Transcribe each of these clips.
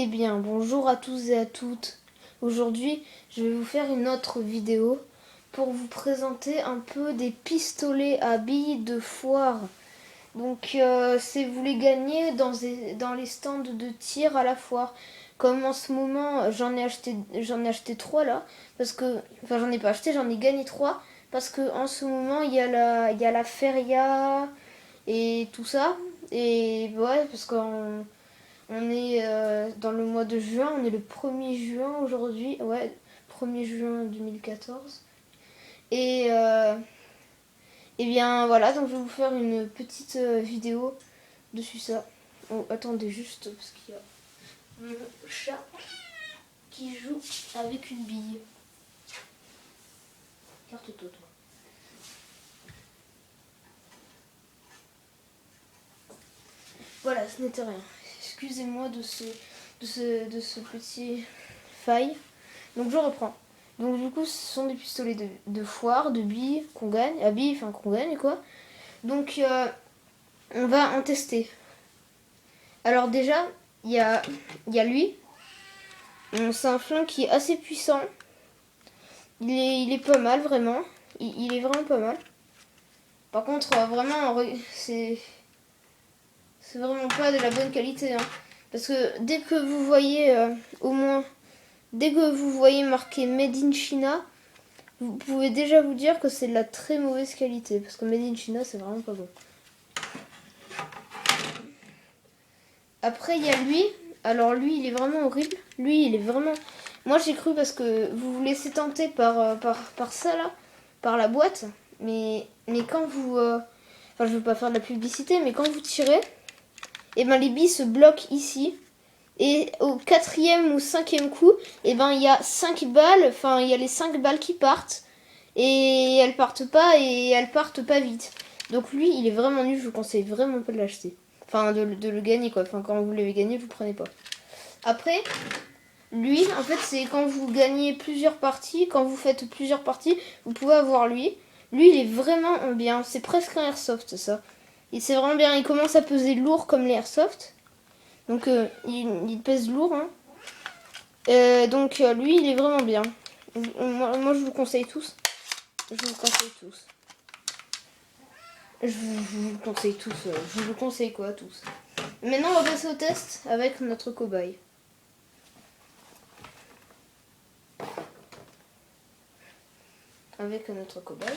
Eh bien, bonjour à tous et à toutes. Aujourd'hui, je vais vous faire une autre vidéo pour vous présenter un peu des pistolets à billes de foire. Donc, c'est vous les gagnez dans les stands de tir à la foire. Comme en ce moment, j'en ai acheté 3 là, parce que, enfin, j'en ai pas acheté, j'en ai gagné 3 parce que en ce moment il y a la feria et tout ça. Et ouais, parce qu'on on est dans le mois de juin, on est le 1er juin aujourd'hui, ouais, 1er juin 2014. Et bien voilà, donc je vais vous faire une petite vidéo dessus ça. Oh, attendez juste, parce qu'il y a mon chat qui joue avec une bille. Carte-toi, toi. Voilà, ce n'était rien. Excusez-moi de ce petit faille. Donc je reprends. Donc du coup, ce sont des pistolets de foire, de billes qu'on gagne, à billes, enfin qu'on gagne quoi. Donc on va en tester. Alors déjà, il y a lui. C'est un flingue qui est assez puissant. Il est pas mal vraiment. Il est vraiment pas mal. Par contre, vraiment, c'est vraiment pas de la bonne qualité. Hein. Parce que dès que vous voyez, dès que vous voyez marqué Made in China, vous pouvez déjà vous dire que c'est de la très mauvaise qualité. Parce que Made in China, c'est vraiment pas bon. Après, il y a lui. Alors lui, il est vraiment horrible. Lui, il est vraiment... Moi, j'ai cru parce que vous vous laissez tenter par ça, là. Par la boîte. Mais quand vous... Enfin, je veux pas faire de la publicité, mais quand vous tirez, et ben les billes se bloquent ici. Et au 4e ou 5e coup, et ben il y a 5 balles. Enfin, il y a les 5 balles qui partent. Et elles partent pas vite. Donc lui, il est vraiment nul. Je vous conseille vraiment pas de l'acheter. Enfin, de le gagner, quoi. Enfin, quand vous l'avez gagné, vous le prenez pas. Après, lui, en fait, c'est quand vous gagnez plusieurs parties, quand vous faites plusieurs parties, vous pouvez avoir lui. Lui, il est vraiment bien. C'est presque un airsoft, ça. Et c'est vraiment bien. Il commence à peser lourd comme les airsoft. Donc, il pèse lourd, hein. Donc, lui, il est vraiment bien. Moi, je vous conseille tous. Je vous conseille tous. Je vous conseille tous. Je vous conseille quoi, tous. Maintenant, on va passer au test avec notre cobaye. Avec notre cobaye.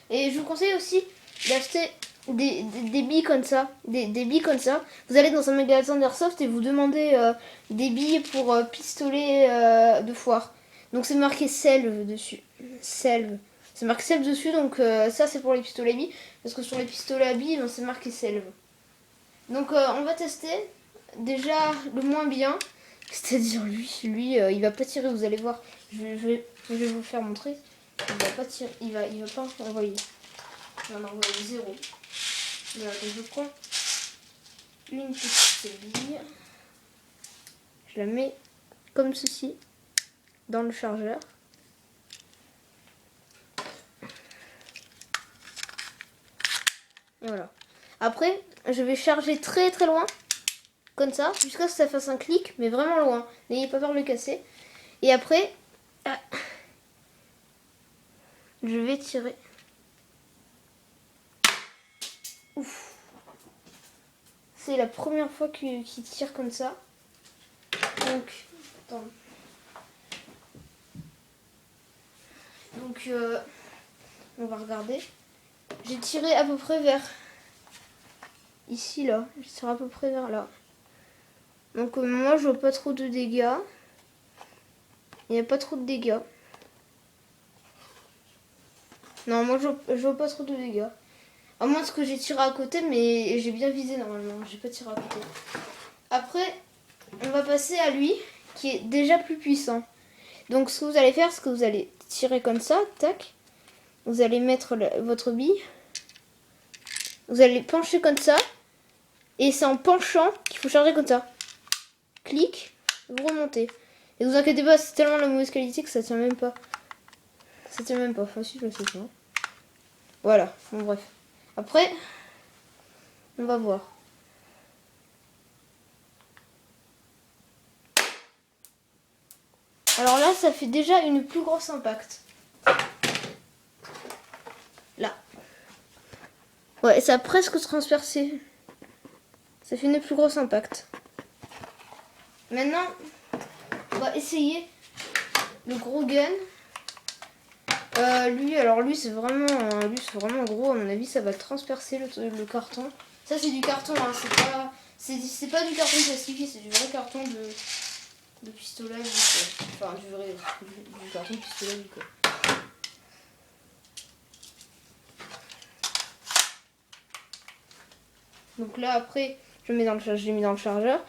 Et je vous conseille aussi d'acheter des billes comme ça. Des billes comme ça. Vous allez dans un magasin d'airsoft et vous demandez des billes pour pistolet de foire. Donc c'est marqué Selve dessus. Selve. C'est marqué Selve dessus, donc ça c'est pour les pistolets à billes. Parce que sur les pistolets à billes, c'est marqué Selve. Donc on va tester déjà le moins bien. C'est-à-dire lui, il va pas tirer, vous allez voir. Je vais vous faire montrer. Il va pas tirer, il va pas envoyer. Il va en envoyer 0. Voilà, donc je prends une petite bille. Je la mets comme ceci dans le chargeur. Et voilà. Après, je vais charger très très loin. Comme ça, jusqu'à ce que ça fasse un clic, mais vraiment loin. N'ayez pas peur de le casser. Et après, je vais tirer. Ouf. C'est la première fois qu'il tire comme ça. Donc, attends. Donc, on va regarder. J'ai tiré à peu près vers ici, là. J'ai tiré à peu près vers là. Donc, moi, je vois pas trop de dégâts. Il n'y a pas trop de dégâts. Non, moi, je vois pas trop de dégâts. À moins que j'ai tiré à côté, mais j'ai bien visé normalement. J'ai pas tiré à côté. Après, on va passer à lui, qui est déjà plus puissant. Donc, ce que vous allez faire, c'est que vous allez tirer comme ça, tac. Vous allez mettre votre bille. Vous allez pencher comme ça. Et c'est en penchant qu'il faut charger comme ça. Clic, vous remontez. Et vous inquiétez pas, c'est tellement la mauvaise qualité que ça tient même pas. Ça tient même pas. Enfin, si, je le sais pas. Voilà, bon, bref. Après, on va voir. Alors là, ça fait déjà une plus grosse impact. Là. Ouais, ça a presque transpercé. Ça fait une plus grosse impact. Maintenant, on va essayer le gros gun. Lui c'est vraiment gros. À mon avis, ça va transpercer le carton. Ça c'est du carton, hein, c'est pas du carton plastifié, c'est du vrai carton de pistolet. Enfin du carton de pistolet. Quoi. Donc là après, je l'ai mis dans le chargeur.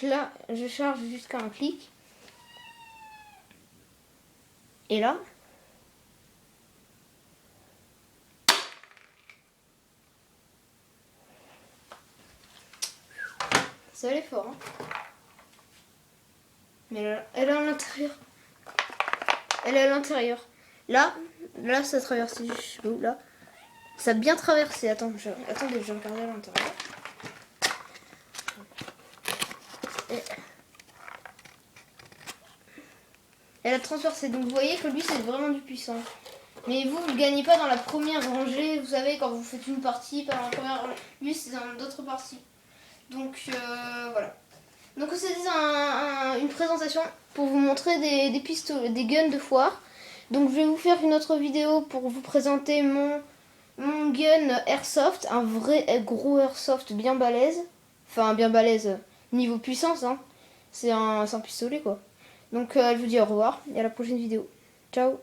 Là, je charge jusqu'à un clic. Et là, ça allait fort. Hein. Mais elle est à l'intérieur. Elle est à l'intérieur. Là, ça traverse. Je sais pas où, là. Ça a bien traversé. Attendez, je vais regarder à l'intérieur. Elle a transpercé. Donc vous voyez que lui, c'est vraiment du puissant. Mais vous ne gagnez pas dans la première rangée. Vous savez, quand vous faites une partie, pas dans la première rangée. Lui, c'est dans d'autres parties. Donc voilà. Donc c'est une présentation pour vous montrer des pistolets, des guns de foire. Donc je vais vous faire une autre vidéo pour vous présenter mon gun airsoft, un vrai gros airsoft bien balèze. Enfin bien balèze niveau puissance, hein. C'est un pistolet quoi. Donc je vous dis au revoir et à la prochaine vidéo. Ciao.